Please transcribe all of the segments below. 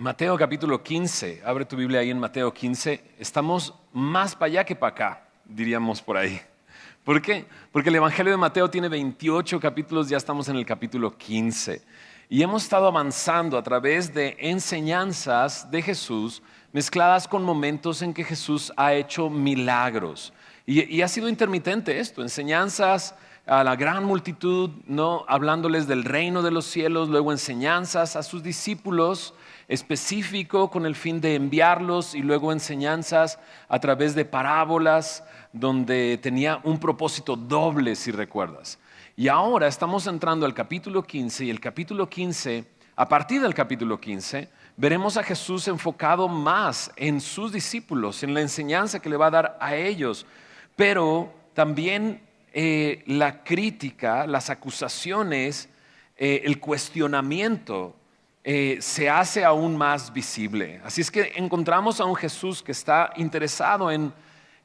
Mateo capítulo 15, abre tu Biblia ahí en Mateo 15. Estamos más para allá que para acá, diríamos por ahí. ¿Por qué? Porque el Evangelio de Mateo tiene 28 capítulos, ya estamos en el capítulo 15. Y hemos estado avanzando a través de enseñanzas de Jesús mezcladas con momentos en que Jesús ha hecho milagros. Y ha sido intermitente esto, enseñanzas a la gran multitud, no hablándoles del reino de los cielos, luego enseñanzas a sus discípulos específico con el fin de enviarlos y luego enseñanzas a través de parábolas donde tenía un propósito doble, si recuerdas. Y ahora estamos entrando al capítulo 15 y el capítulo 15, a partir del capítulo 15, veremos a Jesús enfocado más en sus discípulos, en la enseñanza que le va a dar a ellos, pero también la crítica, las acusaciones, el cuestionamiento se hace aún más visible. Así es que encontramos a un Jesús que está interesado en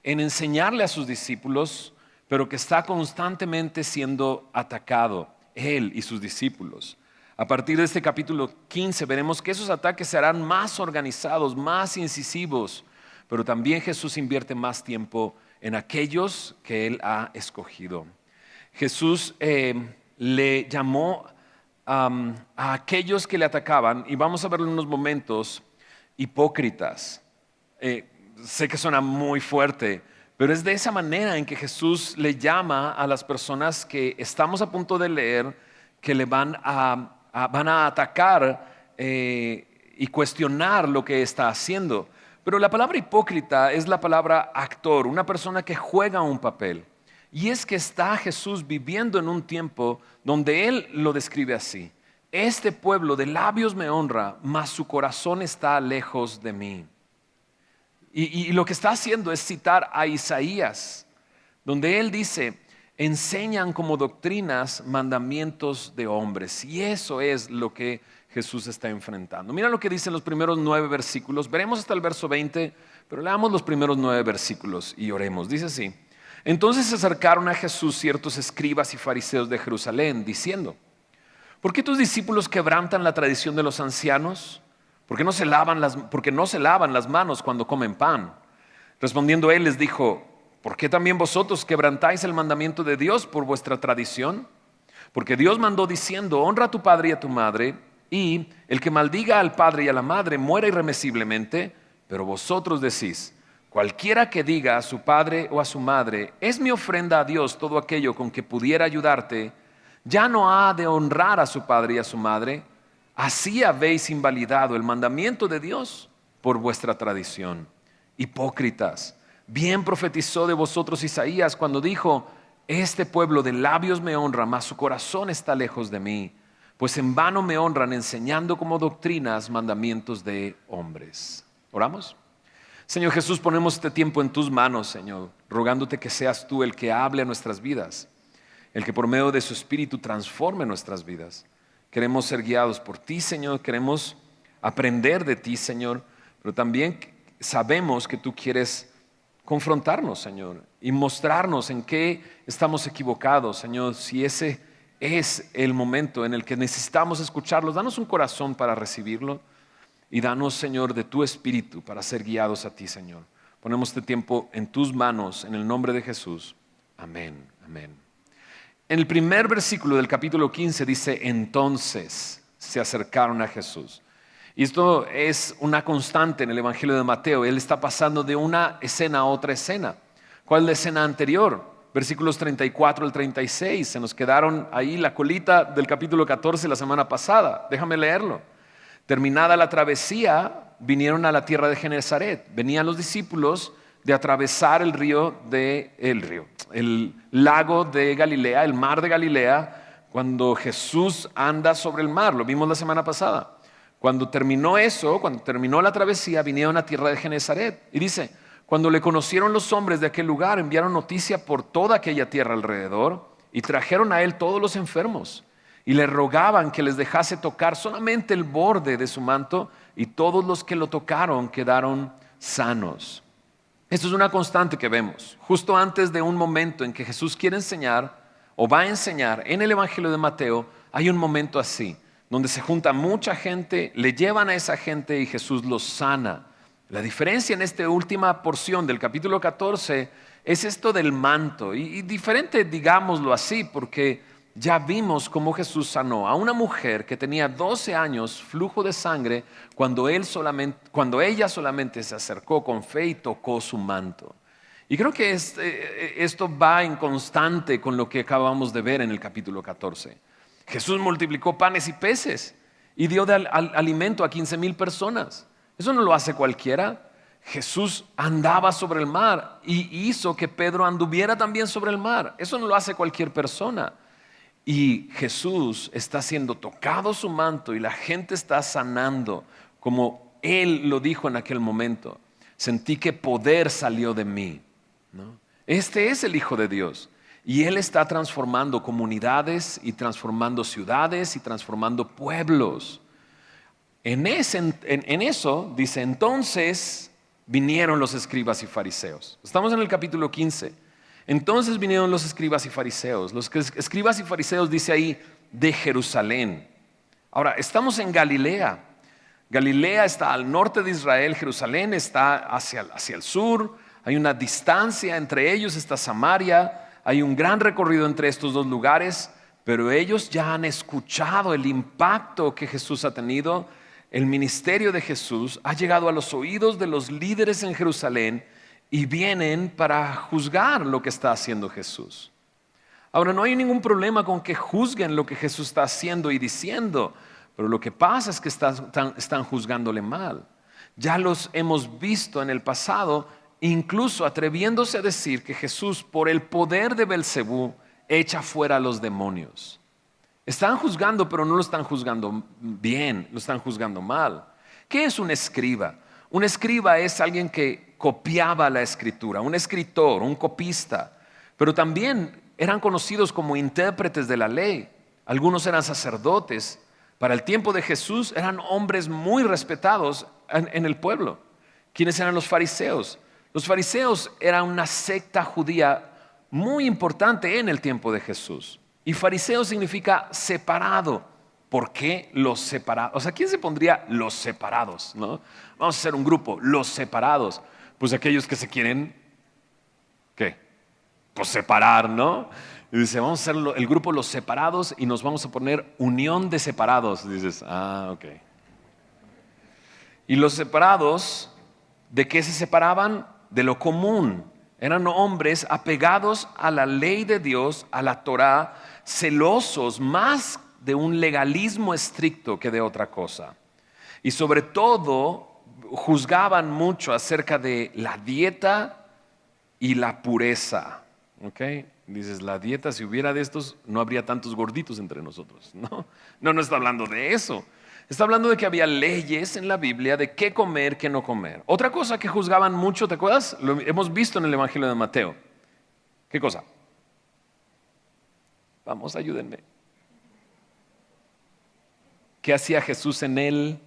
enseñarle a sus discípulos, pero que está constantemente siendo atacado, él y sus discípulos. A partir de este capítulo 15 veremos que esos ataques serán más organizados, más incisivos, pero también Jesús invierte más tiempo en aquellos que él ha escogido. Jesús le llamó a aquellos que le atacaban, y vamos a verlo en unos momentos, hipócritas. Sé que suena muy fuerte, pero es de esa manera en que Jesús le llama a las personas que estamos a punto de leer, que le van a atacar y cuestionar lo que está haciendo. Pero la palabra hipócrita es la palabra actor, una persona que juega un papel. Y es que está Jesús viviendo en un tiempo donde Él lo describe así: este pueblo de labios me honra, mas su corazón está lejos de mí. Y lo que está haciendo es citar a Isaías, donde Él dice: enseñan como doctrinas mandamientos de hombres. Y eso es lo que Jesús está enfrentando. Mira lo que dicen los primeros 9 versículos. Veremos hasta el verso 20, pero leamos los primeros 9 versículos y oremos. Dice así: entonces se acercaron a Jesús ciertos escribas y fariseos de Jerusalén, diciendo: ¿por qué tus discípulos quebrantan la tradición de los ancianos? Porque no se lavan las manos cuando comen pan. Respondiendo él les dijo: ¿por qué también vosotros quebrantáis el mandamiento de Dios por vuestra tradición? Porque Dios mandó diciendo: honra a tu padre y a tu madre, y el que maldiga al padre y a la madre muera irremisiblemente. Pero vosotros decís: cualquiera que diga a su padre o a su madre, es mi ofrenda a Dios todo aquello con que pudiera ayudarte, ya no ha de honrar a su padre y a su madre. Así habéis invalidado el mandamiento de Dios por vuestra tradición. Hipócritas, bien profetizó de vosotros Isaías cuando dijo: este pueblo de labios me honra, mas su corazón está lejos de mí, pues en vano me honran enseñando como doctrinas mandamientos de hombres. ¿Oramos? Señor Jesús, ponemos este tiempo en tus manos, Señor, rogándote que seas tú el que hable a nuestras vidas, el que por medio de su Espíritu transforme nuestras vidas. Queremos ser guiados por ti, Señor, queremos aprender de ti, Señor, pero también sabemos que tú quieres confrontarnos, Señor, y mostrarnos en qué estamos equivocados, Señor. Si ese es el momento en el que necesitamos escucharlos, danos un corazón para recibirlo y danos, Señor, de tu Espíritu para ser guiados a ti, Señor. Ponemos este tiempo en tus manos, en el nombre de Jesús. Amén, amén. En el primer versículo del capítulo 15 dice: entonces se acercaron a Jesús. Y esto es una constante en el Evangelio de Mateo. Él está pasando de una escena a otra escena. ¿Cuál es la escena anterior? Versículos 34 al 36. Se nos quedaron ahí la colita del capítulo 14 la semana pasada. Déjame leerlo. Terminada la travesía, vinieron a la tierra de Genezaret. Venían los discípulos de atravesar el lago de Galilea, el mar de Galilea, cuando Jesús anda sobre el mar. Lo vimos la semana pasada. Cuando terminó la travesía, vinieron a tierra de Genezaret. Y dice: cuando le conocieron los hombres de aquel lugar, enviaron noticia por toda aquella tierra alrededor y trajeron a él todos los enfermos y le rogaban que les dejase tocar solamente el borde de su manto, y todos los que lo tocaron quedaron sanos. Esto es una constante que vemos justo antes de un momento en que Jesús quiere enseñar o va a enseñar. En el Evangelio de Mateo hay un momento así, donde se junta mucha gente, le llevan a esa gente y Jesús los sana. La diferencia en esta última porción del capítulo 14 es esto del manto, y diferente, digámoslo así, porque ya vimos cómo Jesús sanó a una mujer que tenía 12 años flujo de sangre cuando ella solamente se acercó con fe y tocó su manto. Y creo que esto va en constante con lo que acabamos de ver en el capítulo 14. Jesús multiplicó panes y peces y dio alimento a 15,000 personas. Eso no lo hace cualquiera. Jesús andaba sobre el mar y hizo que Pedro anduviera también sobre el mar. Eso no lo hace cualquier persona. Y Jesús está siendo tocado su manto y la gente está sanando, como Él lo dijo en aquel momento. Sentí que poder salió de mí, ¿no? Este es el Hijo de Dios. Y Él está transformando comunidades y transformando ciudades y transformando pueblos. En eso dice, entonces vinieron los escribas y fariseos. Estamos en el capítulo 15. Entonces vinieron los escribas y fariseos. Los escribas y fariseos dice ahí de Jerusalén. Ahora, estamos en Galilea. Galilea está al norte de Israel, Jerusalén está hacia el sur. Hay una distancia entre ellos, está Samaria. Hay un gran recorrido entre estos dos lugares, pero ellos ya han escuchado el impacto que Jesús ha tenido. El ministerio de Jesús ha llegado a los oídos de los líderes en Jerusalén y vienen para juzgar lo que está haciendo Jesús. Ahora, no hay ningún problema con que juzguen lo que Jesús está haciendo y diciendo, pero lo que pasa es que están juzgándole mal. Ya los hemos visto en el pasado, incluso atreviéndose a decir que Jesús, por el poder de Belcebú, echa fuera a los demonios. Están juzgando, pero no lo están juzgando bien, lo están juzgando mal. ¿Qué es un escriba? Un escriba es alguien que copiaba la escritura, un escritor, un copista, pero también eran conocidos como intérpretes de la ley. Algunos eran sacerdotes. Para el tiempo de Jesús eran hombres muy respetados en el pueblo. ¿Quiénes eran los fariseos? Los fariseos eran una secta judía muy importante en el tiempo de Jesús. Y fariseo significa separado. ¿Por qué los separados? O sea, ¿quién se pondría los separados? ¿No? Vamos a hacer un grupo, los separados. Pues aquellos que se quieren, ¿qué? Pues separar, ¿no? Y dice, vamos a hacer el grupo los separados y nos vamos a poner unión de separados. Y dices, ok. Y los separados, ¿de qué se separaban? De lo común. Eran hombres apegados a la ley de Dios, a la Torá, celosos más de un legalismo estricto que de otra cosa. Y sobre todo, juzgaban mucho acerca de la dieta y la pureza. ¿Ok? Dices, la dieta, si hubiera de estos, no habría tantos gorditos entre nosotros. No está hablando de eso. Está hablando de que había leyes en la Biblia de qué comer, qué no comer. Otra cosa que juzgaban mucho, ¿te acuerdas? Lo hemos visto en el Evangelio de Mateo. ¿Qué cosa? Vamos, ayúdenme. ¿Qué hacía Jesús en él?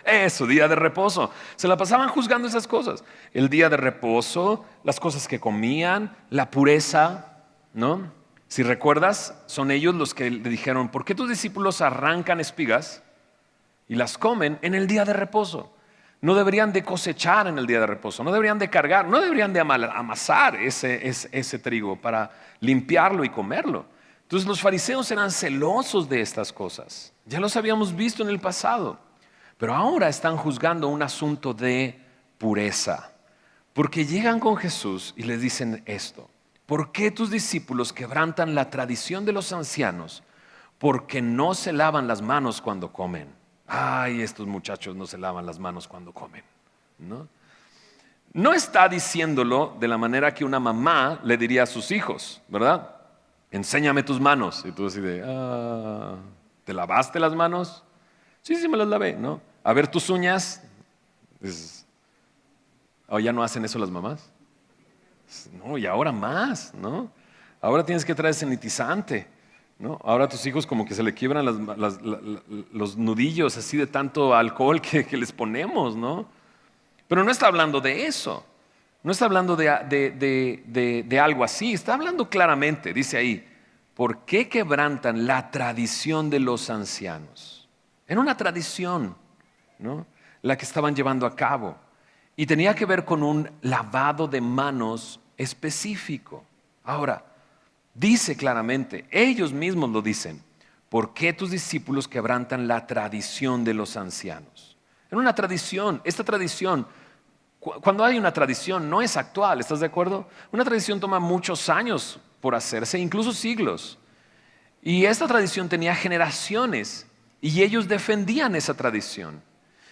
Eso, día de reposo. Se la pasaban juzgando esas cosas. El día de reposo, las cosas que comían, la pureza, ¿no? Si recuerdas, son ellos los que le dijeron, ¿por qué tus discípulos arrancan espigas y las comen en el día de reposo? No deberían de cosechar en el día de reposo, no deberían de cargar, no deberían de amasar ese trigo para limpiarlo y comerlo. Entonces los fariseos eran celosos de estas cosas. Ya los habíamos visto en el pasado. Pero ahora están juzgando un asunto de pureza. Porque llegan con Jesús y les dicen esto. ¿Por qué tus discípulos quebrantan la tradición de los ancianos? Porque no se lavan las manos cuando comen. Ay, estos muchachos no se lavan las manos cuando comen. No está diciéndolo de la manera que una mamá le diría a sus hijos, ¿verdad? Enséñame tus manos. Y tú así de, ¿te lavaste las manos? Sí, me las lavé, ¿no? A ver tus uñas. ¿Ya no hacen eso las mamás? No, y ahora más, ¿no? Ahora tienes que traer sanitizante, ¿no? Ahora a tus hijos como que se le quiebran los nudillos así de tanto alcohol que les ponemos, ¿no? Pero no está hablando de eso. No está hablando de algo así. Está hablando claramente, dice ahí, ¿por qué quebrantan la tradición de los ancianos? Era una tradición, ¿no?, la que estaban llevando a cabo. Y tenía que ver con un lavado de manos específico. Ahora, dice claramente, ellos mismos lo dicen, ¿por qué tus discípulos quebrantan la tradición de los ancianos? Era una tradición. Esta tradición, cuando hay una tradición, no es actual, ¿estás de acuerdo? Una tradición toma muchos años por hacerse, incluso siglos. Y esta tradición tenía generaciones y ellos defendían esa tradición.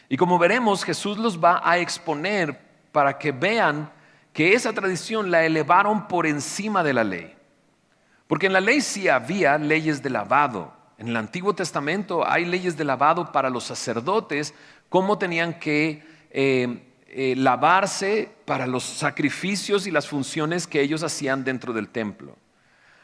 Y como veremos, Jesús los va a exponer para que vean que esa tradición la elevaron por encima de la ley. Porque en la ley sí había leyes de lavado. En el Antiguo Testamento hay leyes de lavado para los sacerdotes, cómo tenían que lavarse para los sacrificios y las funciones que ellos hacían dentro del templo.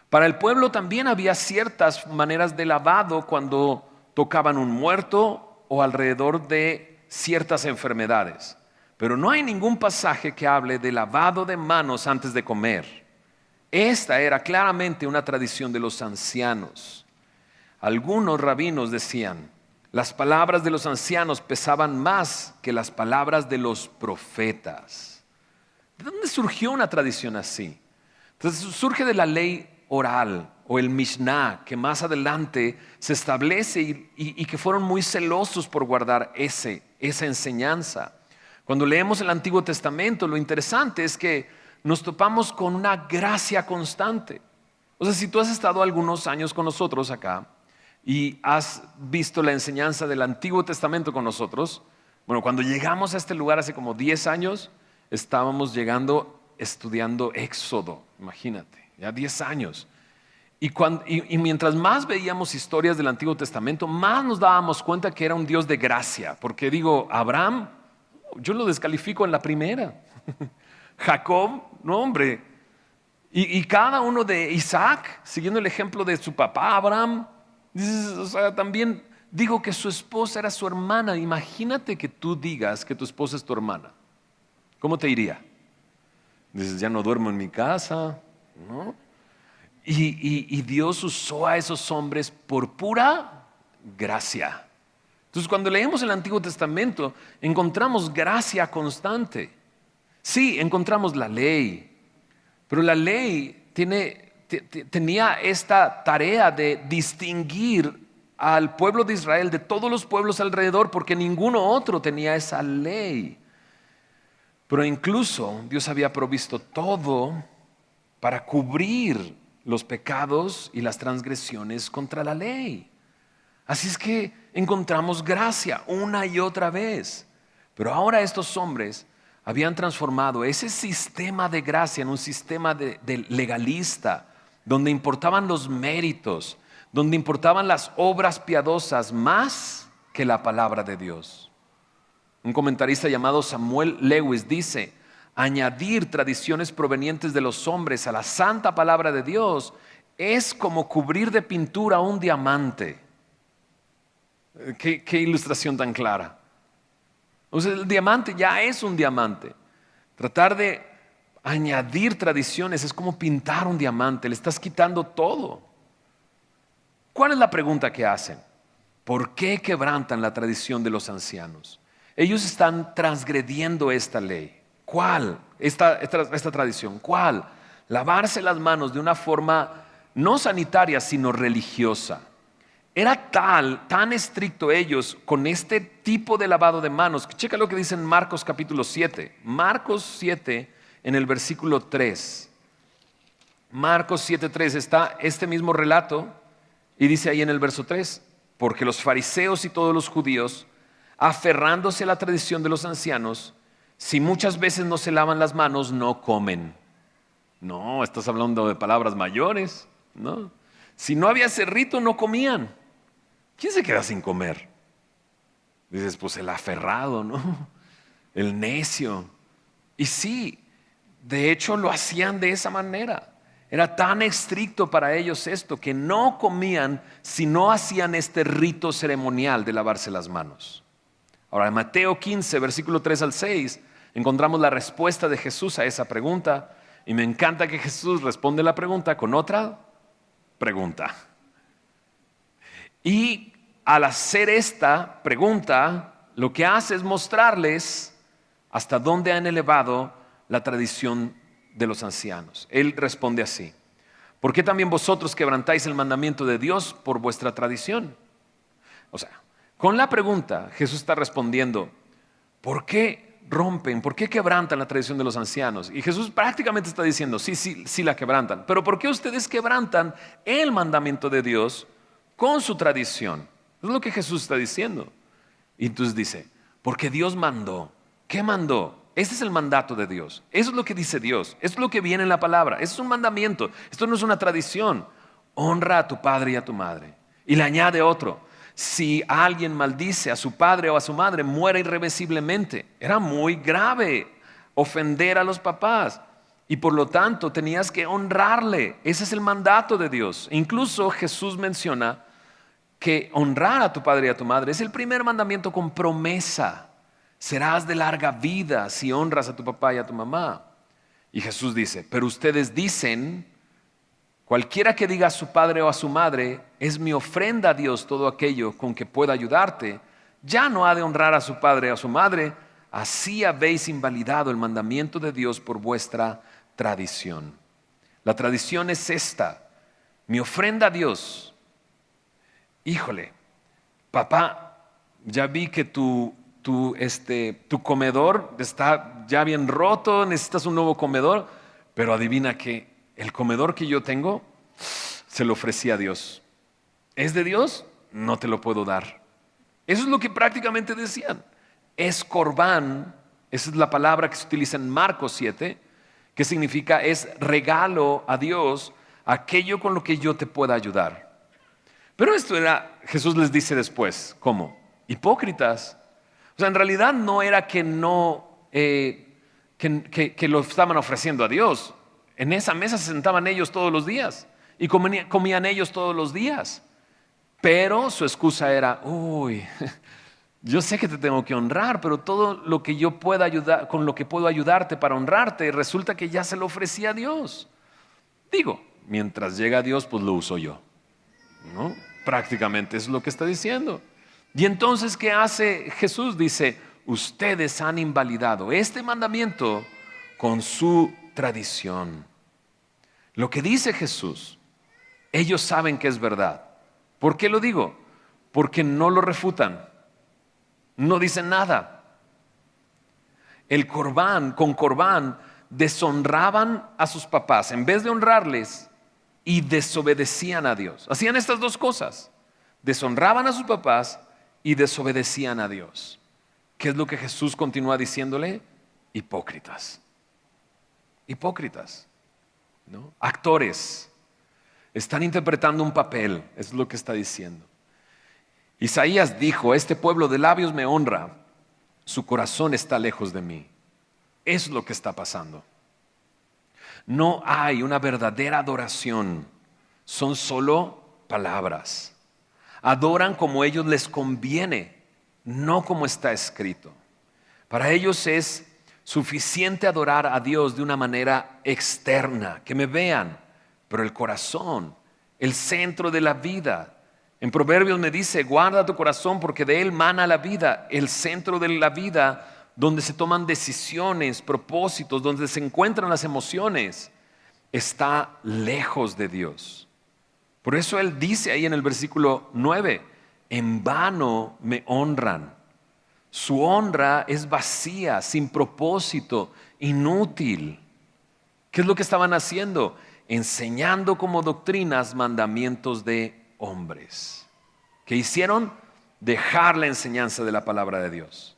Para el pueblo también había ciertas maneras de lavado cuando tocaban un muerto o alrededor de ciertas enfermedades. Pero no hay ningún pasaje que hable de lavado de manos antes de comer. Esta era claramente una tradición de los ancianos. Algunos rabinos decían, las palabras de los ancianos pesaban más que las palabras de los profetas. ¿De dónde surgió una tradición así? Entonces surge de la ley oral o el Mishnah, que más adelante se establece y que fueron muy celosos por guardar esa enseñanza. Cuando leemos el Antiguo Testamento, lo interesante es que nos topamos con una gracia constante. O sea, si tú has estado algunos años con nosotros acá y has visto la enseñanza del Antiguo Testamento con nosotros, bueno, cuando llegamos a este lugar hace como 10 años, estábamos estudiando Éxodo, imagínate, ya 10 años. Y mientras más veíamos historias del Antiguo Testamento, más nos dábamos cuenta que era un Dios de gracia. Porque digo, Abraham, yo lo descalifico en la primera. Jacob, no hombre. Y cada uno de Isaac, siguiendo el ejemplo de su papá Abraham, o sea, también digo que su esposa era su hermana. Imagínate que tú digas que tu esposa es tu hermana. ¿Cómo te iría? Dices, ya no duermo en mi casa, ¿no? Y Dios usó a esos hombres por pura gracia. Entonces, cuando leemos el Antiguo Testamento, encontramos gracia constante. Sí, encontramos la ley, pero la ley tenía esta tarea de distinguir al pueblo de Israel de todos los pueblos alrededor, porque ninguno otro tenía esa ley. Pero incluso Dios había provisto todo para cubrir los pecados y las transgresiones contra la ley. Así es que encontramos gracia una y otra vez. Pero ahora estos hombres habían transformado ese sistema de gracia en un sistema de legalista, donde importaban los méritos, donde importaban las obras piadosas más que la palabra de Dios. Un comentarista llamado Samuel Lewis dice, añadir tradiciones provenientes de los hombres a la santa palabra de Dios es como cubrir de pintura un diamante. Qué ilustración tan clara. O sea, el diamante ya es un diamante. Tratar de añadir tradiciones es como pintar un diamante, le estás quitando todo. ¿Cuál es la pregunta que hacen? ¿Por qué quebrantan la tradición de los ancianos? Ellos están transgrediendo esta ley. ¿Cuál? Esta tradición. ¿Cuál? Lavarse las manos de una forma no sanitaria, sino religiosa. Era tan estricto ellos con este tipo de lavado de manos. Checa lo que dice en Marcos capítulo 7. Marcos 7 en el versículo 3. Marcos 7:3 está este mismo relato y dice ahí en el verso 3, porque los fariseos y todos los judíos, aferrándose a la tradición de los ancianos, si muchas veces no se lavan las manos, no comen. No, estás hablando de palabras mayores, ¿no? Si no había ese rito, no comían. ¿Quién se queda sin comer? Dices, pues el aferrado, ¿no? El necio. Y sí, de hecho lo hacían de esa manera. Era tan estricto para ellos esto que no comían si no hacían este rito ceremonial de lavarse las manos. Ahora, en Mateo 15, versículo 3 al 6, encontramos la respuesta de Jesús a esa pregunta. Y me encanta que Jesús responde la pregunta con otra pregunta. Y al hacer esta pregunta, lo que hace es mostrarles hasta dónde han elevado la tradición de los ancianos. Él responde así: ¿por qué también vosotros quebrantáis el mandamiento de Dios por vuestra tradición? O sea, con la pregunta Jesús está respondiendo: ¿por qué rompen, por qué quebrantan la tradición de los ancianos? Y Jesús prácticamente está diciendo: sí la quebrantan, pero ¿por qué ustedes quebrantan el mandamiento de Dios con su tradición? Es lo que Jesús está diciendo. Y entonces dice: porque Dios mandó. ¿Qué mandó? Este es el mandato de Dios. Eso es lo que dice Dios. Eso es lo que viene en la palabra. Eso es un mandamiento. Esto no es una tradición. Honra a tu padre y a tu madre. Y le añade otro: si alguien maldice a su padre o a su madre, muere irreversiblemente. Era muy grave ofender a los papás. Y por lo tanto tenías que honrarle. Ese es el mandato de Dios. Incluso Jesús menciona que honrar a tu padre y a tu madre es el primer mandamiento con promesa. Serás de larga vida si honras a tu papá y a tu mamá. Y Jesús dice: pero ustedes dicen, cualquiera que diga a su padre o a su madre, es mi ofrenda a Dios todo aquello con que pueda ayudarte, ya no ha de honrar a su padre o a su madre. Así habéis invalidado el mandamiento de Dios por vuestra tradición. La tradición es esta: mi ofrenda a Dios. Híjole, papá, ya vi que tu comedor está ya bien roto, necesitas un nuevo comedor, pero adivina que el comedor que yo tengo se lo ofrecí a Dios. ¿Es de Dios? No te lo puedo dar. Eso es lo que prácticamente decían. Es corbán, esa es la palabra que se utiliza en Marcos 7, que significa es regalo a Dios, aquello con lo que yo te pueda ayudar. Pero esto era, Jesús les dice después, ¿cómo? Hipócritas. O sea, en realidad no era que lo estaban ofreciendo a Dios. En esa mesa se sentaban ellos todos los días y comían ellos todos los días. Pero su excusa era: yo sé que te tengo que honrar, pero todo lo que yo pueda ayudar, con lo que puedo ayudarte para honrarte, resulta que ya se lo ofrecí a Dios. Digo, mientras llega a Dios, pues lo uso yo, ¿no? Prácticamente eso es lo que está diciendo. Y entonces, ¿qué hace Jesús? Dice: ustedes han invalidado este mandamiento con su tradición. Lo que dice Jesús, ellos saben que es verdad. ¿Por qué lo digo? Porque no lo refutan. No dicen nada. Con corbán deshonraban a sus papás en vez de honrarles, y desobedecían a Dios. Hacían estas dos cosas: deshonraban a sus papás y desobedecían a Dios. ¿Qué es lo que Jesús continúa diciéndole? Hipócritas. Hipócritas, ¿no? Actores. Están interpretando un papel. Eso es lo que está diciendo. Isaías dijo: este pueblo de labios me honra, su corazón está lejos de mí. Eso es lo que está pasando. No hay una verdadera adoración. Son solo palabras. Adoran como a ellos les conviene, no como está escrito. Para ellos es suficiente adorar a Dios de una manera externa, que me vean, pero el corazón, el centro de la vida. En Proverbios me dice: guarda tu corazón porque de él mana la vida. El centro de la vida, donde se toman decisiones, propósitos, donde se encuentran las emociones, está lejos de Dios. Por eso él dice ahí en el versículo 9: en vano me honran. Su honra es vacía, sin propósito, inútil. ¿Qué es lo que estaban haciendo? Enseñando como doctrinas mandamientos de hombres. ¿Qué hicieron? Dejar la enseñanza de la palabra de Dios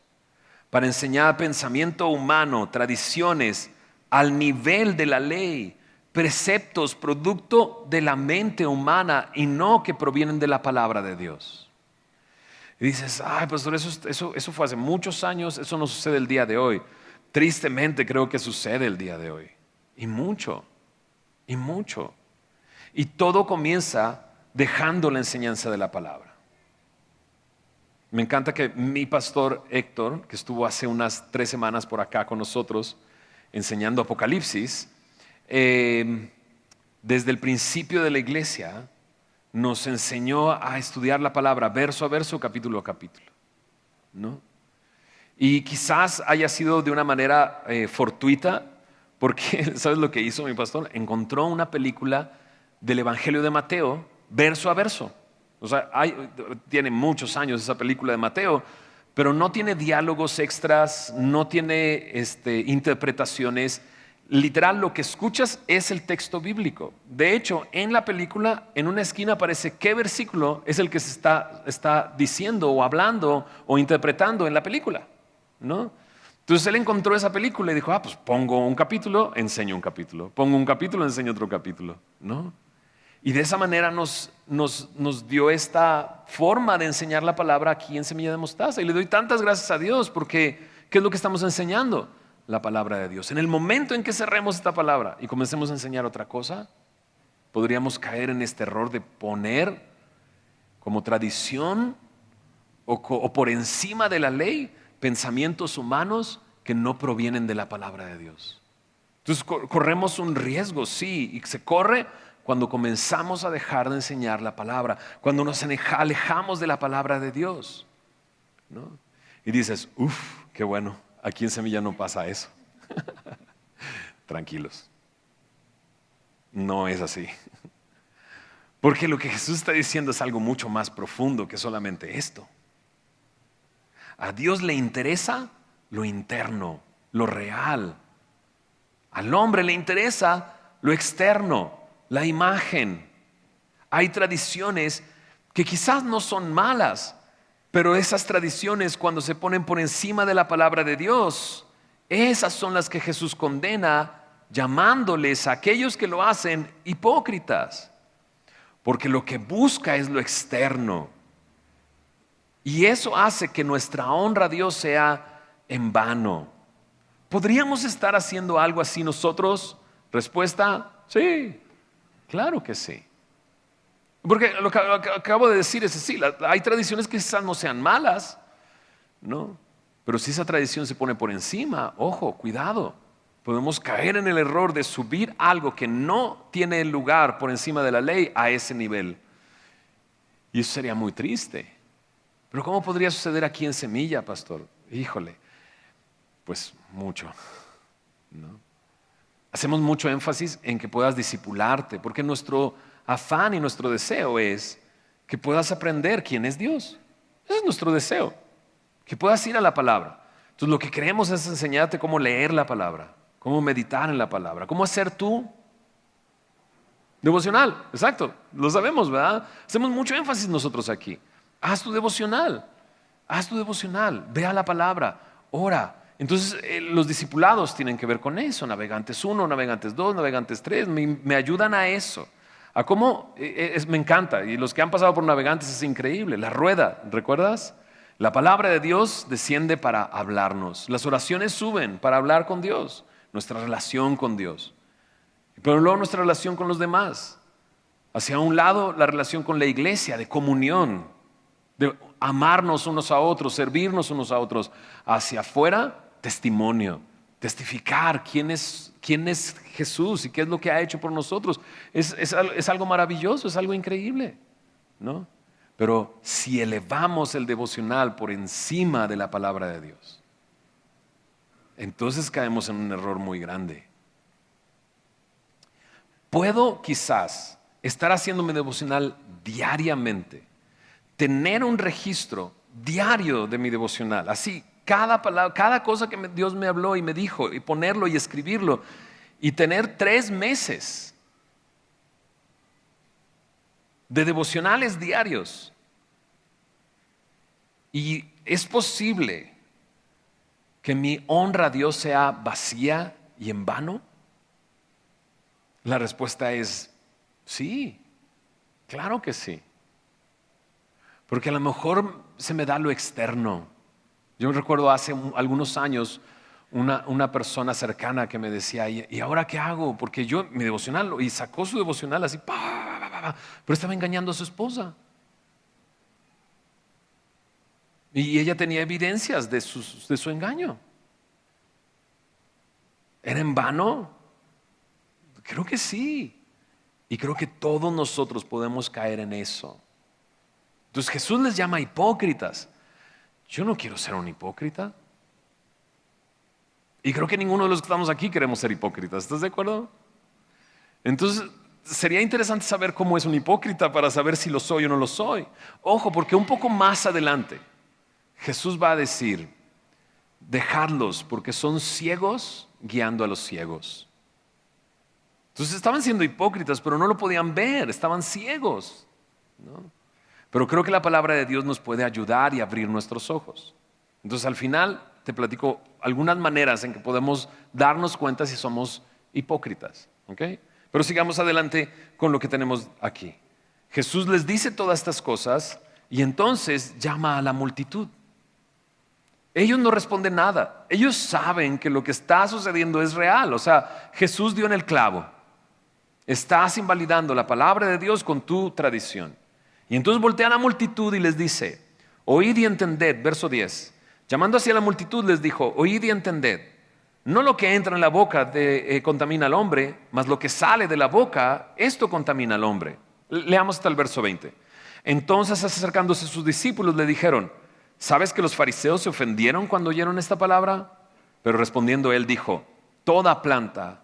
para enseñar pensamiento humano, tradiciones al nivel de la ley, preceptos producto de la mente humana y no que provienen de la palabra de Dios. Y dices: ay, pastor, eso fue hace muchos años, eso no sucede el día de hoy. Tristemente creo que sucede el día de hoy. Y mucho. Y todo comienza dejando la enseñanza de la palabra. Me encanta que mi pastor Héctor, que estuvo hace unas 3 semanas por acá con nosotros enseñando Apocalipsis, desde el principio de la iglesia nos enseñó a estudiar la palabra verso a verso, capítulo a capítulo, ¿no? Y quizás haya sido de una manera fortuita, porque ¿sabes lo que hizo mi pastor? Encontró una película del Evangelio de Mateo, verso a verso. O sea, tiene muchos años esa película de Mateo, pero no tiene diálogos extras, no tiene interpretaciones. Literal, lo que escuchas es el texto bíblico. De hecho, en la película, en una esquina aparece qué versículo es el que se está diciendo o hablando o interpretando en la película, ¿no? Entonces él encontró esa película y dijo, pues pongo un capítulo, enseño un capítulo. Pongo un capítulo, enseño otro capítulo, ¿no? Y de esa manera nos dio esta forma de enseñar la palabra aquí en Semilla de Mostaza. Y le doy tantas gracias a Dios porque ¿qué es lo que estamos enseñando? La palabra de Dios. En el momento en que cerremos esta palabra y comencemos a enseñar otra cosa, podríamos caer en este error de poner como tradición o por encima de la ley pensamientos humanos que no provienen de la palabra de Dios. Entonces corremos un riesgo, sí, y se corre cuando comenzamos a dejar de enseñar la palabra, cuando nos alejamos de la palabra de Dios, ¿no? Y dices, qué bueno, aquí en Semilla no pasa eso. Tranquilos, no es así. Porque lo que Jesús está diciendo es algo mucho más profundo que solamente esto. A Dios le interesa lo interno, lo real. Al hombre le interesa lo externo, la imagen. Hay tradiciones que quizás no son malas, pero esas tradiciones cuando se ponen por encima de la palabra de Dios, esas son las que Jesús condena, llamándoles a aquellos que lo hacen hipócritas. Porque lo que busca es lo externo. Y eso hace que nuestra honra a Dios sea en vano. ¿Podríamos estar haciendo algo así nosotros? Respuesta, sí, claro que sí. Porque lo que acabo de decir es así, hay tradiciones que quizás no sean malas, ¿no? Pero si esa tradición se pone por encima, ojo, cuidado. Podemos caer en el error de subir algo que no tiene lugar por encima de la ley a ese nivel. Y eso sería muy triste. Pero ¿cómo podría suceder aquí en Semilla, pastor? Híjole, pues mucho, ¿no? Hacemos mucho énfasis en que puedas discipularte, porque nuestro afán y nuestro deseo es que puedas aprender quién es Dios. Ese es nuestro deseo, que puedas ir a la palabra. Entonces lo que queremos es enseñarte cómo leer la palabra, cómo meditar en la palabra, cómo hacer tu devocional. Exacto, lo sabemos, ¿verdad? Hacemos mucho énfasis nosotros aquí. Haz tu devocional, ve a la palabra, ora. Entonces los discipulados tienen que ver con eso, Navegantes 1, Navegantes 2, Navegantes 3, me ayudan a eso. A cómo, me encanta, y los que han pasado por Navegantes es increíble, la rueda, ¿recuerdas? La palabra de Dios desciende para hablarnos, las oraciones suben para hablar con Dios, nuestra relación con Dios, pero luego nuestra relación con los demás. Hacia un lado la relación con la iglesia, de comunión, de amarnos unos a otros, servirnos unos a otros. Hacia afuera, testimonio, testificar quién es Jesús y qué es lo que ha hecho por nosotros. Es algo maravilloso, es algo increíble, ¿no? Pero si elevamos el devocional por encima de la palabra de Dios, entonces caemos en un error muy grande. Puedo quizás estar haciendo mi devocional diariamente, tener un registro diario de mi devocional, así, cada palabra, cada cosa que Dios me habló y me dijo, y ponerlo y escribirlo, y tener 3 meses de devocionales diarios. Y es posible que mi honra a Dios sea vacía y en vano. La respuesta es sí, claro que sí. Porque a lo mejor se me da lo externo. Yo recuerdo hace algunos años una persona cercana que me decía, ¿y ahora qué hago? Porque yo, mi devocional, y sacó su devocional así, pero estaba engañando a su esposa. Y ella tenía evidencias de su engaño. ¿Era en vano? Creo que sí. Y creo que todos nosotros podemos caer en eso. Entonces Jesús les llama hipócritas. Yo no quiero ser un hipócrita. Y creo que ninguno de los que estamos aquí queremos ser hipócritas. ¿Estás de acuerdo? Entonces sería interesante saber cómo es un hipócrita para saber si lo soy o no lo soy. Ojo, porque un poco más adelante Jesús va a decir, dejadlos porque son ciegos guiando a los ciegos. Entonces estaban siendo hipócritas, pero no lo podían ver, estaban ciegos, ¿no? Pero creo que la palabra de Dios nos puede ayudar y abrir nuestros ojos. Entonces al final te platico algunas maneras en que podemos darnos cuenta si somos hipócritas, ¿ok? Pero sigamos adelante con lo que tenemos aquí. Jesús les dice todas estas cosas y entonces llama a la multitud. Ellos no responden nada. Ellos saben que lo que está sucediendo es real. O sea, Jesús dio en el clavo. Estás invalidando la palabra de Dios con tu tradición. Y entonces voltea a la multitud y les dice, oíd y entended, verso 10. Llamando hacia la multitud les dijo, oíd y entended. No lo que entra en la boca contamina al hombre, mas lo que sale de la boca, esto contamina al hombre. Leamos hasta el verso 20. Entonces acercándose sus discípulos le dijeron, ¿sabes que los fariseos se ofendieron cuando oyeron esta palabra? Pero respondiendo él dijo, toda planta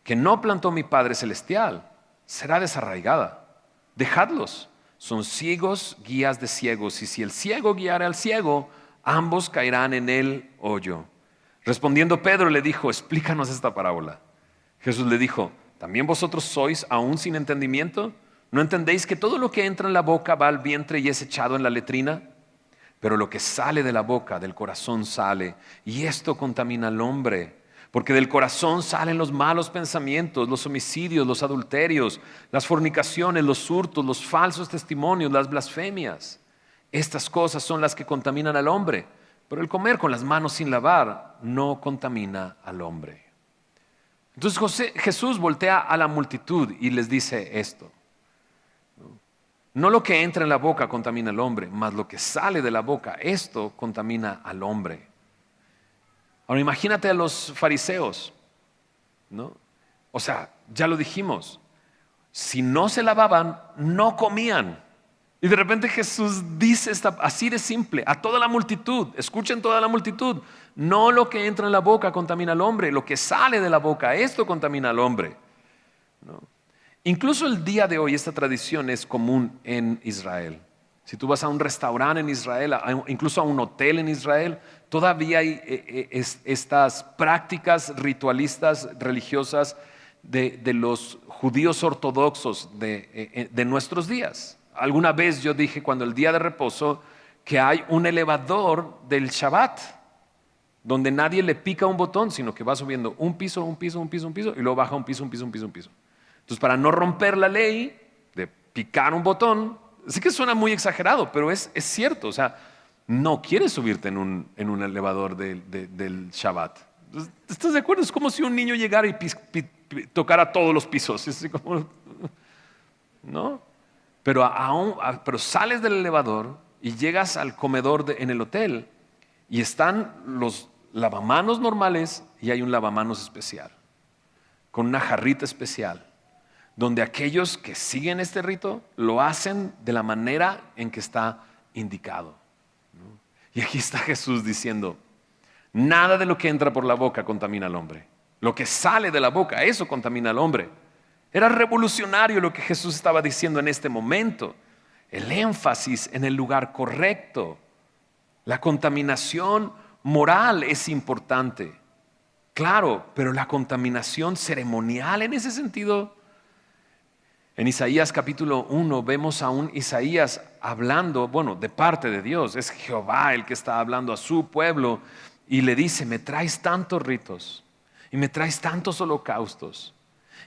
que no plantó mi Padre Celestial será desarraigada. Dejadlos, son ciegos guías de ciegos, y si el ciego guiara al ciego, ambos caerán en el hoyo. Respondiendo Pedro le dijo, explícanos esta parábola. Jesús le dijo, ¿también vosotros sois aún sin entendimiento? ¿No entendéis que todo lo que entra en la boca va al vientre y es echado en la letrina? Pero lo que sale de la boca, del corazón sale, y esto contamina al hombre. Porque del corazón salen los malos pensamientos, los homicidios, los adulterios, las fornicaciones, los hurtos, los falsos testimonios, las blasfemias. Estas cosas son las que contaminan al hombre, pero el comer con las manos sin lavar no contamina al hombre. Entonces Jesús voltea a la multitud y les dice esto. No lo que entra en la boca contamina al hombre, mas lo que sale de la boca, esto contamina al hombre. Ahora imagínate a los fariseos, ¿no? O sea, ya lo dijimos, si no se lavaban, no comían. Y de repente Jesús dice así de simple, a toda la multitud, escuchen toda la multitud, no lo que entra en la boca contamina al hombre, lo que sale de la boca, esto contamina al hombre, ¿no? Incluso el día de hoy esta tradición es común en Israel. Si tú vas a un restaurante en Israel, incluso a un hotel en Israel, todavía hay estas prácticas ritualistas religiosas de los judíos ortodoxos de nuestros días. Alguna vez yo dije cuando el día de reposo que hay un elevador del Shabbat, donde nadie le pica un botón, sino que va subiendo un piso, un piso, un piso, un piso, y luego baja un piso, un piso, un piso, un piso. Entonces, para no romper la ley de picar un botón, sí que suena muy exagerado, pero es cierto. O sea, no quieres subirte en un elevador del Shabbat. ¿Estás de acuerdo? Es como si un niño llegara y tocara todos los pisos. Es como, ¿no? Pero sales del elevador y llegas al comedor en el hotel y están los lavamanos normales y hay un lavamanos especial, con una jarrita especial, donde aquellos que siguen este rito lo hacen de la manera en que está indicado, ¿no? Y aquí está Jesús diciendo, nada de lo que entra por la boca contamina al hombre. Lo que sale de la boca, eso contamina al hombre. Era revolucionario lo que Jesús estaba diciendo en este momento. El énfasis en el lugar correcto. La contaminación moral es importante. Claro, pero la contaminación ceremonial en ese sentido. En Isaías capítulo 1 vemos a un Isaías hablando, de parte de Dios. Es Jehová el que está hablando a su pueblo y le dice, me traes tantos ritos y me traes tantos holocaustos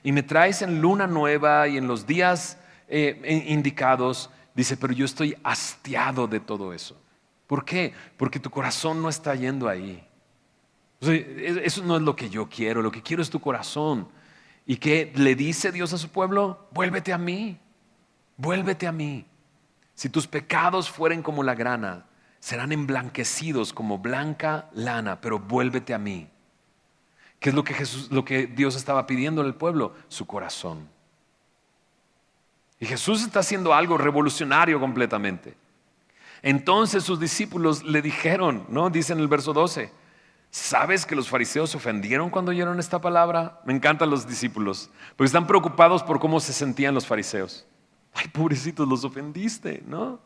y me traes en luna nueva y en los días indicados. Dice, pero yo estoy hastiado de todo eso. ¿Por qué? Porque tu corazón no está yendo ahí. O sea, eso no es lo que yo quiero, lo que quiero es tu corazón. ¿Y qué le dice Dios a su pueblo? Vuélvete a mí, vuélvete a mí. Si tus pecados fueren como la grana, serán emblanquecidos como blanca lana, pero vuélvete a mí. ¿Qué es lo que Dios estaba pidiendo al pueblo? Su corazón. Y Jesús está haciendo algo revolucionario completamente. Entonces sus discípulos le dijeron, ¿no? Dice en el verso 12, ¿sabes que los fariseos se ofendieron cuando oyeron esta palabra? Me encantan los discípulos, porque están preocupados por cómo se sentían los fariseos. Ay, pobrecitos, los ofendiste, ¿no?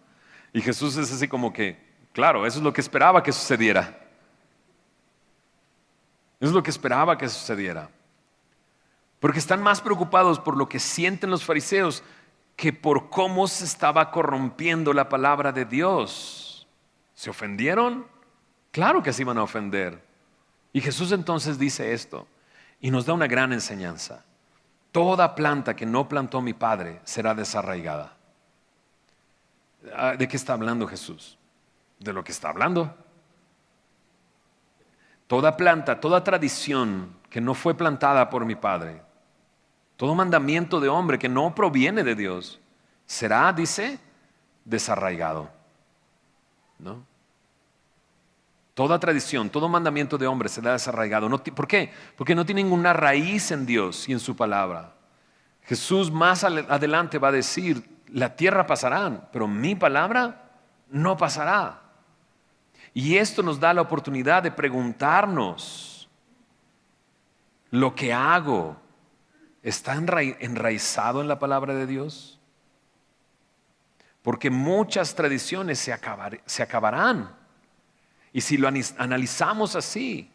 Y Jesús es así como que, claro, eso es lo que esperaba que sucediera. Eso es lo que esperaba que sucediera. Porque están más preocupados por lo que sienten los fariseos que por cómo se estaba corrompiendo la palabra de Dios. ¿Se ofendieron? Claro que se iban a ofender. Y Jesús entonces dice esto y nos da una gran enseñanza. Toda planta que no plantó mi Padre será desarraigada. ¿De qué está hablando Jesús? De lo que está hablando. Toda planta, toda tradición que no fue plantada por mi Padre, todo mandamiento de hombre que no proviene de Dios, será, dice, desarraigado. ¿No? Toda tradición, todo mandamiento de hombre será desarraigado. ¿Por qué? Porque no tiene ninguna raíz en Dios y en su palabra. Jesús más adelante va a decir, la tierra pasará, pero mi palabra no pasará. Y esto nos da la oportunidad de preguntarnos, ¿lo que hago está enraizado en la palabra de Dios? Porque muchas tradiciones se acabarán. Y si lo analizamos así,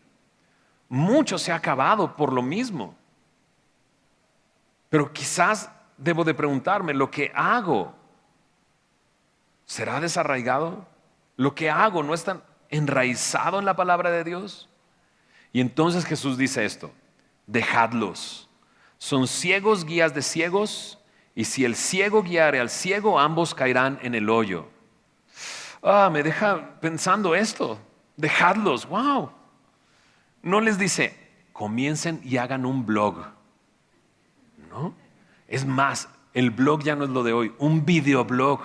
mucho se ha acabado por lo mismo. Pero quizás debo de preguntarme, ¿lo que hago será desarraigado? ¿Lo que hago no está enraizado en la palabra de Dios? Y entonces Jesús dice esto, dejadlos. Son ciegos guías de ciegos, y si el ciego guiare al ciego, ambos caerán en el hoyo. Me deja pensando esto, dejadlos, wow. No les dice, comiencen y hagan un blog. ¿No? Es más, el blog ya no es lo de hoy, un videoblog.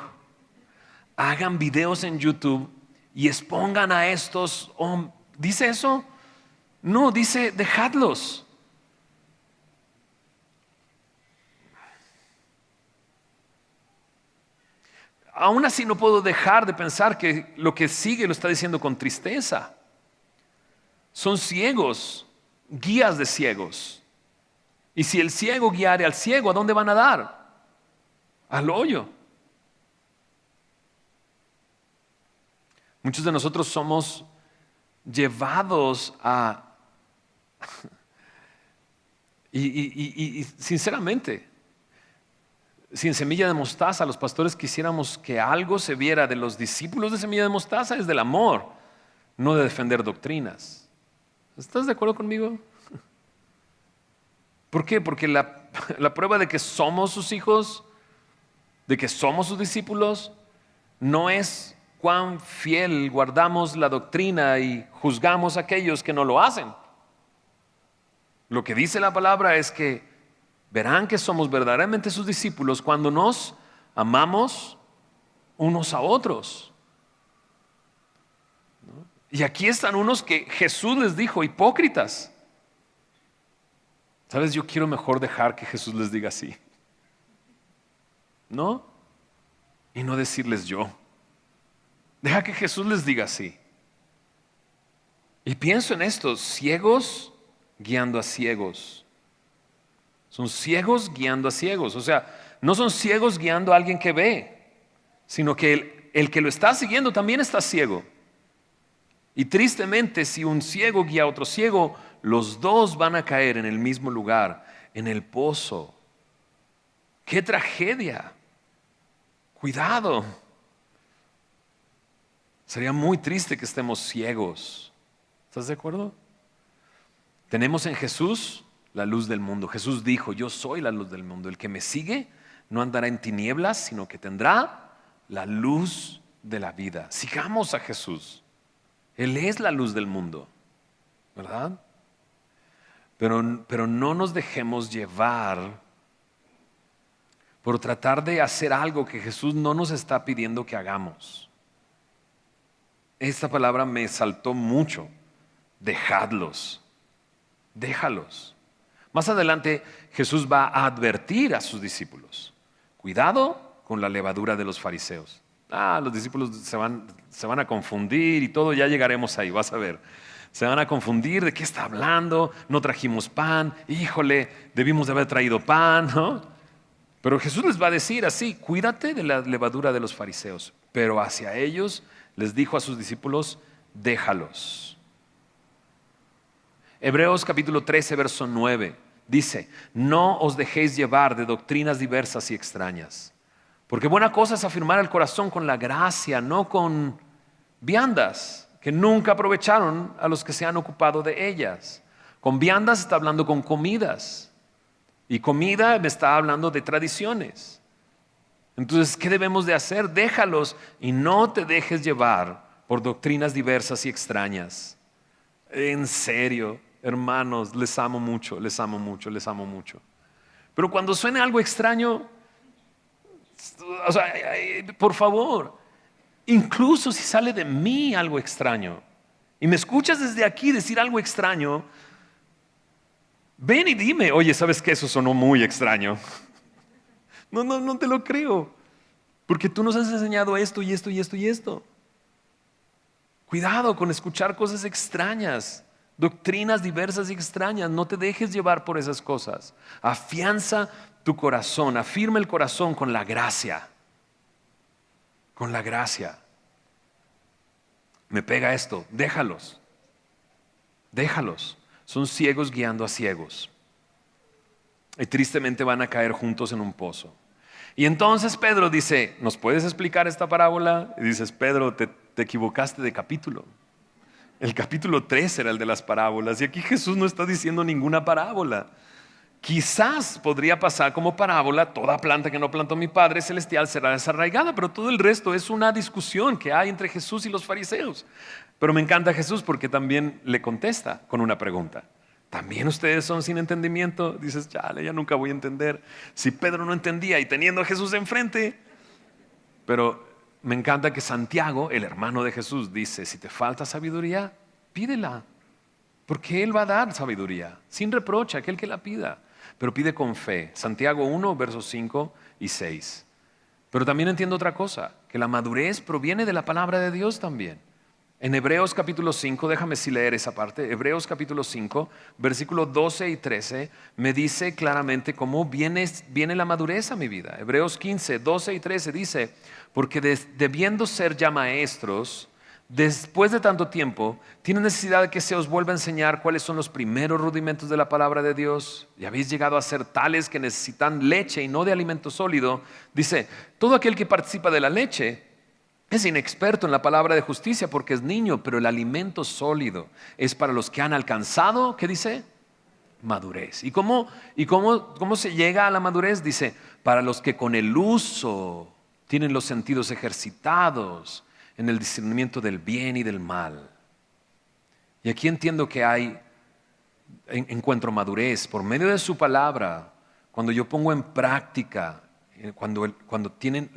Hagan videos en YouTube y expongan a estos. ¿Dice eso? No, dice dejadlos. Aún así no puedo dejar de pensar que lo que sigue lo está diciendo con tristeza. Son ciegos, guías de ciegos. Y si el ciego guiare al ciego, ¿a dónde van a dar? Al hoyo. Muchos de nosotros somos llevados a... y sinceramente, si en Semilla de Mostaza los pastores quisiéramos que algo se viera de los discípulos de Semilla de Mostaza, es del amor, no de defender doctrinas. ¿Estás de acuerdo conmigo? ¿Por qué? Porque la prueba de que somos sus hijos, de que somos sus discípulos, no es cuán fiel guardamos la doctrina y juzgamos a aquellos que no lo hacen. Lo que dice la palabra es que verán que somos verdaderamente sus discípulos cuando nos amamos unos a otros. ¿No? Y aquí están unos que Jesús les dijo, hipócritas. ¿Sabes? Yo quiero mejor dejar que Jesús les diga así. ¿No? Y no decirles yo. Deja que Jesús les diga así. Y pienso en esto, ciegos guiando a ciegos. Son ciegos guiando a ciegos. O sea, no son ciegos guiando a alguien que ve, sino que el que lo está siguiendo también está ciego. Y tristemente, si un ciego guía a otro ciego, los dos van a caer en el mismo lugar, en el pozo. ¡Qué tragedia! Cuidado. Sería muy triste que estemos ciegos. ¿Estás de acuerdo? Tenemos en Jesús la luz del mundo. Jesús dijo, yo soy la luz del mundo. El que me sigue no andará en tinieblas, sino que tendrá la luz de la vida. Sigamos a Jesús. Él es la luz del mundo, ¿verdad? Pero no nos dejemos llevar por tratar de hacer algo que Jesús no nos está pidiendo que hagamos. Esta palabra me saltó mucho. Dejadlos. Déjalos. Más adelante Jesús va a advertir a sus discípulos. Cuidado con la levadura de los fariseos. Los discípulos se van a confundir y todo, ya llegaremos ahí, vas a ver. Se van a confundir de qué está hablando, no trajimos pan, híjole, debimos de haber traído pan, ¿no? Pero Jesús les va a decir así, cuídate de la levadura de los fariseos. Pero hacia ellos les dijo a sus discípulos, déjalos. Hebreos capítulo 13, verso 9, dice, no os dejéis llevar de doctrinas diversas y extrañas. Porque buena cosa es afirmar el corazón con la gracia, no con viandas que nunca aprovecharon a los que se han ocupado de ellas. Con viandas está hablando con comidas. Y comida me está hablando de tradiciones. Entonces, ¿qué debemos de hacer? Déjalos y no te dejes llevar por doctrinas diversas y extrañas. En serio, hermanos, les amo mucho, les amo mucho, les amo mucho. Pero cuando suene algo extraño, o sea, por favor, incluso si sale de mí algo extraño y me escuchas desde aquí decir algo extraño, ven y dime, oye, ¿sabes qué? Eso sonó muy extraño. No te lo creo, porque tú nos has enseñado esto y esto y esto y esto. Cuidado con escuchar cosas extrañas, doctrinas diversas y extrañas. No te dejes llevar por esas cosas. Afianza tu corazón, afirma el corazón con la gracia. Con la gracia. Me pega esto, déjalos. Déjalos. Son ciegos guiando a ciegos. Y tristemente van a caer juntos en un pozo. Y entonces Pedro dice, ¿nos puedes explicar esta parábola? Y dices, Pedro, te equivocaste de capítulo. El capítulo 3 era el de las parábolas. Y aquí Jesús no está diciendo ninguna parábola. Quizás podría pasar como parábola, toda planta que no plantó mi Padre Celestial será desarraigada, pero todo el resto es una discusión que hay entre Jesús y los fariseos. Pero me encanta Jesús porque también le contesta con una pregunta. ¿También ustedes son sin entendimiento? Dices, chale, ya nunca voy a entender. Si Pedro no entendía y teniendo a Jesús enfrente. Pero me encanta que Santiago, el hermano de Jesús, dice, si te falta sabiduría, pídela. Porque Él va a dar sabiduría, sin reproche a aquel que la pida. Pero pide con fe. Santiago 1, versos 5 y 6. Pero también entiendo otra cosa, que la madurez proviene de la palabra de Dios también. En Hebreos capítulo 5, déjame si leer esa parte, Hebreos capítulo 5, versículos 12 y 13, me dice claramente cómo viene la madurez a mi vida. Hebreos 15, 12 y 13 dice, porque debiendo ser ya maestros, después de tanto tiempo, tienen necesidad de que se os vuelva a enseñar cuáles son los primeros rudimentos de la palabra de Dios. Y habéis llegado a ser tales que necesitan leche y no de alimento sólido. Dice, todo aquel que participa de la leche es inexperto en la palabra de justicia porque es niño, pero el alimento sólido es para los que han alcanzado, ¿qué dice? Madurez. ¿Y cómo se llega a la madurez? Dice, para los que con el uso tienen los sentidos ejercitados en el discernimiento del bien y del mal. Y aquí entiendo que encuentro madurez por medio de su palabra, cuando yo pongo en práctica, cuando tienen,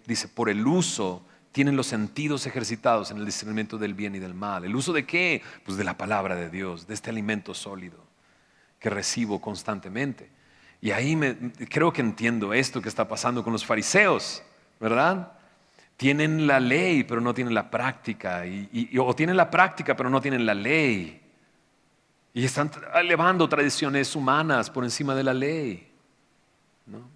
dice, por el uso, tienen los sentidos ejercitados en el discernimiento del bien y del mal. ¿El uso de qué? Pues de la palabra de Dios, de este alimento sólido que recibo constantemente. Y ahí creo que entiendo esto que está pasando con los fariseos, ¿verdad? Tienen la ley, pero no tienen la práctica. O tienen la práctica, pero no tienen la ley. Y están elevando tradiciones humanas por encima de la ley, ¿no?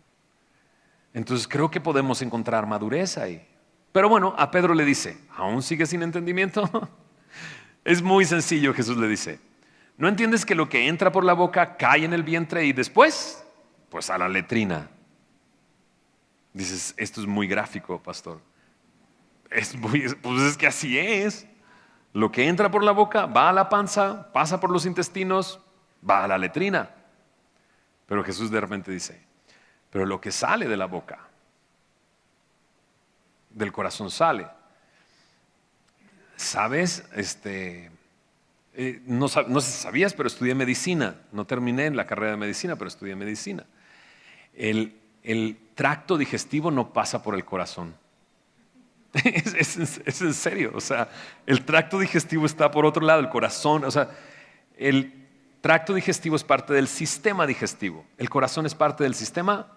Entonces creo que podemos encontrar madurez ahí. Pero bueno, a Pedro le dice, ¿aún sigues sin entendimiento? Es muy sencillo, Jesús le dice. ¿No entiendes que lo que entra por la boca cae en el vientre y después? Pues a la letrina. Dices, esto es muy gráfico, pastor. Pues es que así es. Lo que entra por la boca va a la panza, pasa por los intestinos, va a la letrina. Pero Jesús de repente dice, pero lo que sale de la boca, del corazón sale. ¿Sabes? No sé si sabías, pero estudié medicina. No terminé en la carrera de medicina, pero estudié medicina. El tracto digestivo no pasa por el corazón. Es en serio. O sea, el tracto digestivo está por otro lado, el corazón. O sea, el tracto digestivo es parte del sistema digestivo. El corazón es parte del sistema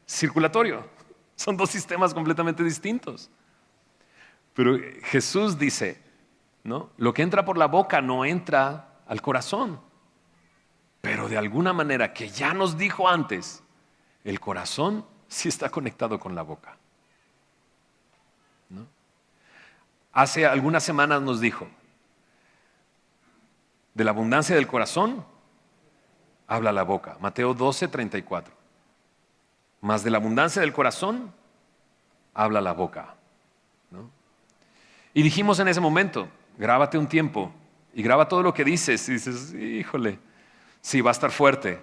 circulatorio. Son dos sistemas completamente distintos. Pero Jesús dice, ¿no? Lo que entra por la boca no entra al corazón. Pero de alguna manera que ya nos dijo antes, el corazón sí está conectado con la boca, ¿no? Hace algunas semanas nos dijo, de la abundancia del corazón habla la boca. Mateo 12:34. Más de la abundancia del corazón habla la boca, ¿no? Y dijimos en ese momento, grábate un tiempo y graba todo lo que dices. Y dices, híjole, sí, va a estar fuerte.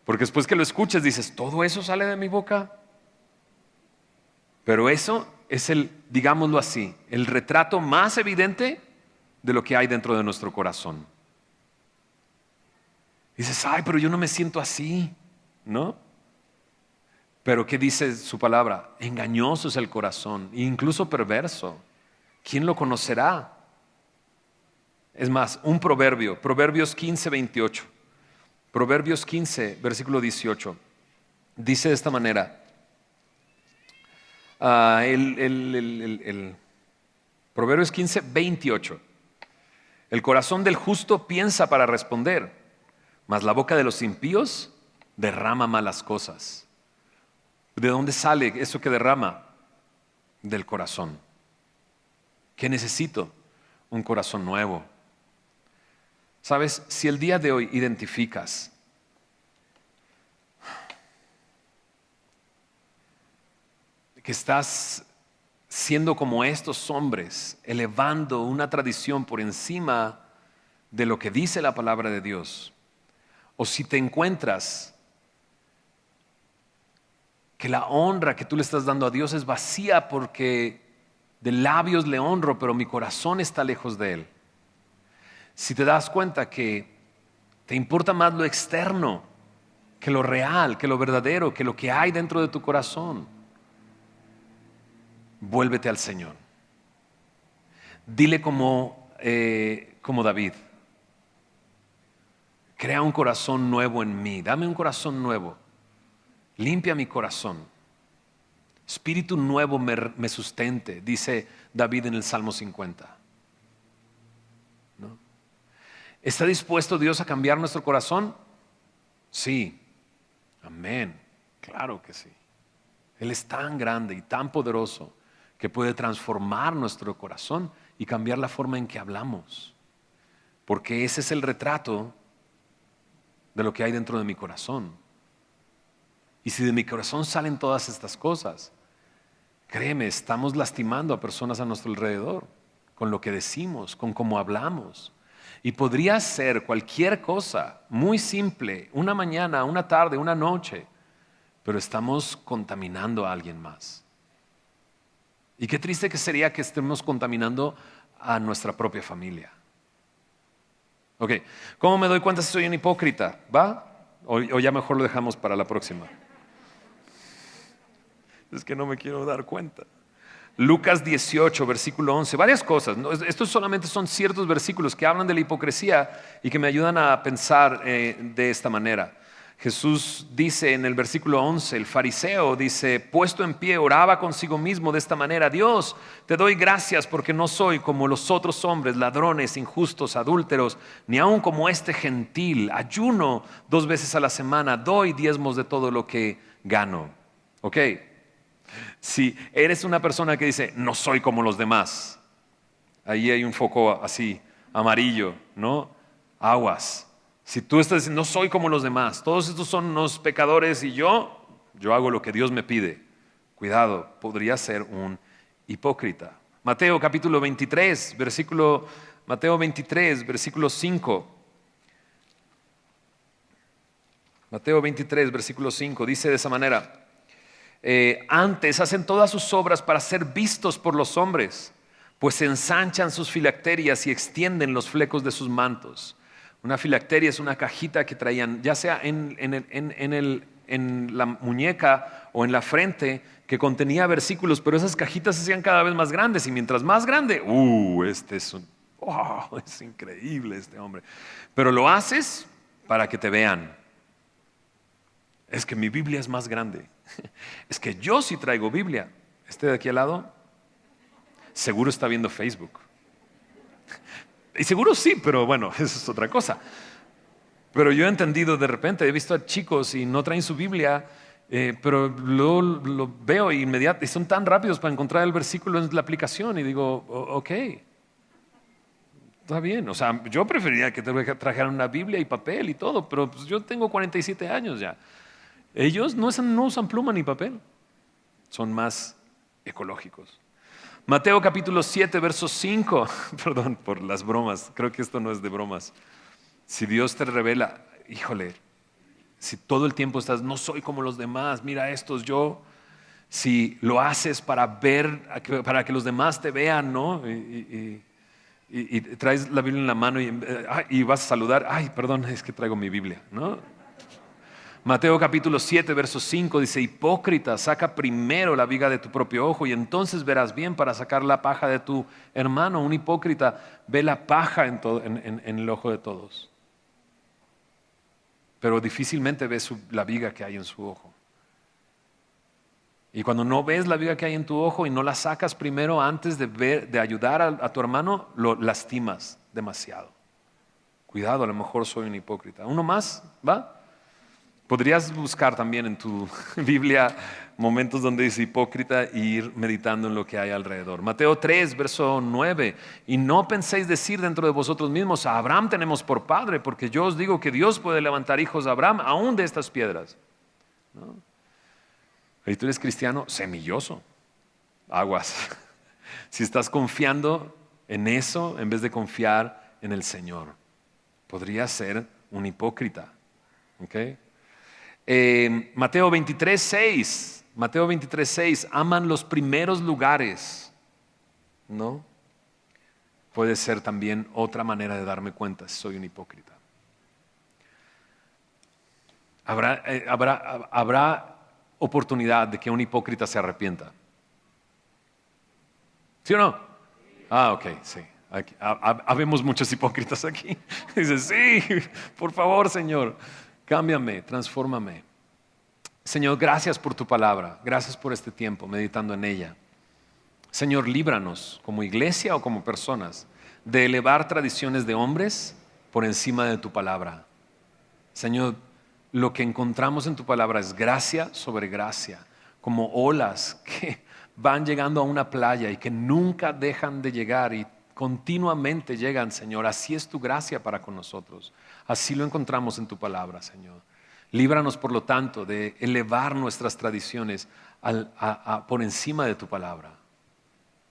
Porque después que lo escuches dices, ¿todo eso sale de mi boca? Pero eso es digámoslo así, el retrato más evidente de lo que hay dentro de nuestro corazón. Dices, ay, pero yo no me siento así, ¿no? Pero ¿qué dice su palabra? Engañoso es el corazón, e incluso perverso. ¿Quién lo conocerá? Es más, un proverbio, Proverbios 15:28. Proverbios 15, versículo 18. Dice de esta manera. Proverbios 15:28. El corazón del justo piensa para responder, mas la boca de los impíos derrama malas cosas. ¿De dónde sale eso que derrama? Del corazón. ¿Qué necesito? Un corazón nuevo. ¿Sabes? Si el día de hoy identificas que estás siendo como estos hombres, elevando una tradición por encima de lo que dice la palabra de Dios, o si te encuentras que la honra que tú le estás dando a Dios es vacía porque de labios le honro, pero mi corazón está lejos de Él. Si te das cuenta que te importa más lo externo que lo real, que lo verdadero, que lo que hay dentro de tu corazón, vuélvete al Señor. Dile como David, crea un corazón nuevo en mí, dame un corazón nuevo, limpia mi corazón, espíritu nuevo me sustente, dice David en el Salmo 50. ¿No? ¿Está dispuesto Dios a cambiar nuestro corazón? Sí, amén, claro que sí. Él es tan grande y tan poderoso que puede transformar nuestro corazón y cambiar la forma en que hablamos, porque ese es el retrato de lo que hay dentro de mi corazón. Y si de mi corazón salen todas estas cosas, créeme, estamos lastimando a personas a nuestro alrededor con lo que decimos, con cómo hablamos. Y podría ser cualquier cosa muy simple, una mañana, una tarde, una noche, pero estamos contaminando a alguien más. Y qué triste que sería que estemos contaminando a nuestra propia familia. Ok, ¿cómo me doy cuenta si soy un hipócrita? ¿Va? O ya mejor lo dejamos para la próxima. Es que no me quiero dar cuenta. Lucas 18, versículo 11. Varias cosas. Estos solamente son ciertos versículos que hablan de la hipocresía y que me ayudan a pensar de esta manera. Jesús dice en el versículo 11, el fariseo dice, puesto en pie, oraba consigo mismo de esta manera: Dios, te doy gracias porque no soy como los otros hombres, ladrones, injustos, adúlteros, ni aun como este gentil. Ayuno 2 veces a la semana, doy diezmos de todo lo que gano. Ok, si eres una persona que dice, no soy como los demás, ahí hay un foco así, amarillo, ¿no? Aguas. Si tú estás diciendo, no soy como los demás, todos estos son unos pecadores y yo hago lo que Dios me pide. Cuidado, podría ser un hipócrita. Mateo capítulo 23, Mateo 23, versículo 5. Mateo 23, versículo 5, dice de esa manera: antes hacen todas sus obras para ser vistos por los hombres, pues ensanchan sus filacterias y extienden los flecos de sus mantos. Una filacteria es una cajita que traían, ya sea en la muñeca o en la frente, que contenía versículos, pero esas cajitas se hacían cada vez más grandes, y mientras más grande, es increíble este hombre. Pero lo haces para que te vean. Es que mi Biblia es más grande. Es que yo sí traigo Biblia. Este de aquí al lado, seguro está viendo Facebook. Y seguro sí, pero bueno, eso es otra cosa. Pero yo he entendido de repente, he visto a chicos y no traen su Biblia, pero lo veo inmediato y son tan rápidos para encontrar el versículo en la aplicación y digo, ok, está bien. O sea, yo preferiría que trajeran una Biblia y papel y todo, pero pues yo tengo 47 años ya. Ellos no usan pluma ni papel, son más ecológicos. Mateo capítulo 7, verso 5, perdón por las bromas, creo que esto no es de bromas. Si Dios te revela, híjole, si todo el tiempo estás, no soy como los demás, mira estos, si lo haces para ver, para que los demás te vean, ¿no? Y traes la Biblia en la mano y vas a saludar, ay, perdón, es que traigo mi Biblia, ¿no? Mateo capítulo 7, verso 5 dice, hipócrita, saca primero la viga de tu propio ojo y entonces verás bien para sacar la paja de tu hermano. Un hipócrita ve la paja en el ojo de todos, pero difícilmente ves la viga que hay en su ojo. Y cuando no ves la viga que hay en tu ojo y no la sacas primero antes de ayudar a tu hermano, lo lastimas demasiado. Cuidado, a lo mejor soy un hipócrita. ¿Uno más? ¿Va? Podrías buscar también en tu Biblia momentos donde dice hipócrita e ir meditando en lo que hay alrededor. Mateo 3, verso 9. Y no penséis decir dentro de vosotros mismos, a Abraham tenemos por padre, porque yo os digo que Dios puede levantar hijos de Abraham aún de estas piedras. ¿No? Y tú eres cristiano semilloso. Aguas. Si estás confiando en eso en vez de confiar en el Señor, podrías ser un hipócrita. ¿Okay? Mateo 23, 6. Mateo 23, 6. Aman los primeros lugares, ¿no? Puede ser también otra manera de darme cuenta si soy un hipócrita. Habrá oportunidad de que un hipócrita se arrepienta. ¿Sí o no? Ah, ok, sí. Habemos muchos hipócritas aquí. Dice, sí, por favor, Señor, cámbiame, transfórmame. Señor, gracias por tu palabra. Gracias por este tiempo meditando en ella. Señor, líbranos como iglesia o como personas de elevar tradiciones de hombres por encima de tu palabra. Señor, lo que encontramos en tu palabra es gracia sobre gracia, como olas que van llegando a una playa y que nunca dejan de llegar y continuamente llegan, Señor. Así es tu gracia para con nosotros. Así lo encontramos en tu palabra, Señor. Líbranos, por lo tanto, de elevar nuestras tradiciones por encima de tu palabra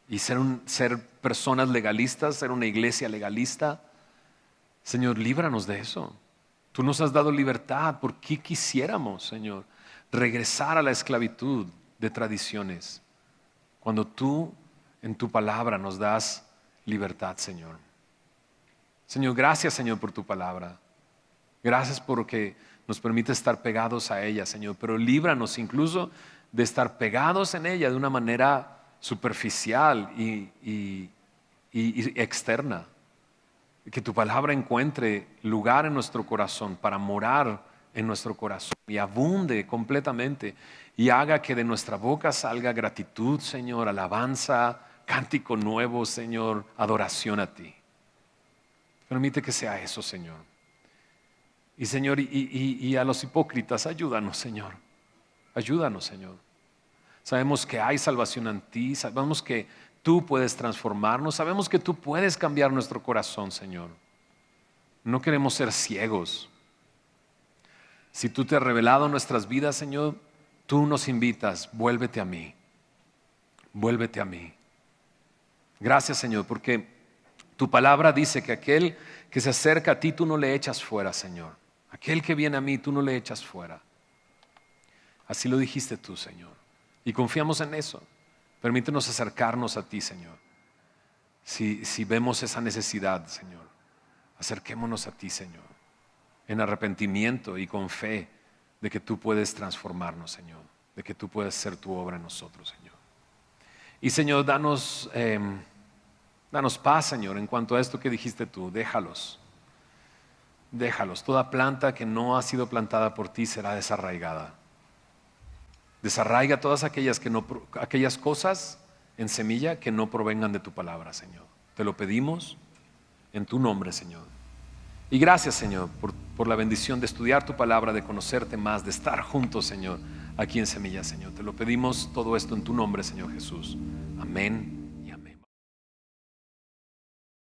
y ser personas legalistas, ser una iglesia legalista. Señor, líbranos de eso. Tú nos has dado libertad. ¿Por qué quisiéramos, Señor, regresar a la esclavitud de tradiciones cuando tú en tu palabra nos das libertad, Señor? Señor, gracias, Señor, por tu palabra. Gracias porque nos permite estar pegados a ella, Señor, pero líbranos incluso de estar pegados en ella de una manera superficial y externa. Que tu palabra encuentre lugar en nuestro corazón para morar en nuestro corazón y abunde completamente y haga que de nuestra boca salga gratitud, Señor, alabanza, cántico nuevo, Señor, adoración a ti. Permite que sea eso, Señor. Y Señor, y a los hipócritas, ayúdanos, Señor. Ayúdanos, Señor. Sabemos que hay salvación en ti, sabemos que tú puedes transformarnos, sabemos que tú puedes cambiar nuestro corazón, Señor. No queremos ser ciegos. Si tú te has revelado en nuestras vidas, Señor, tú nos invitas, vuélvete a mí. Vuélvete a mí. Gracias, Señor, porque tu palabra dice que aquel que se acerca a ti, tú no le echas fuera, Señor. Aquel que viene a mí, tú no le echas fuera. Así lo dijiste tú, Señor. Y confiamos en eso. Permítenos acercarnos a ti, Señor. Si vemos esa necesidad, Señor, acerquémonos a ti, Señor, en arrepentimiento y con fe de que tú puedes transformarnos, Señor, de que tú puedes hacer tu obra en nosotros, Señor. Y Señor, danos paz, Señor, en cuanto a esto que dijiste tú. Déjalos. déjalos. Toda planta que no ha sido plantada por ti será desarraigada. Desarraiga todas aquellas cosas en semilla que no provengan de tu palabra, Señor. Te lo pedimos en tu nombre, Señor. Y gracias, Señor, por la bendición de estudiar tu palabra, de conocerte más, de estar juntos, Señor, aquí en Semilla, Señor. Te lo pedimos todo esto en tu nombre, Señor Jesús. Amén.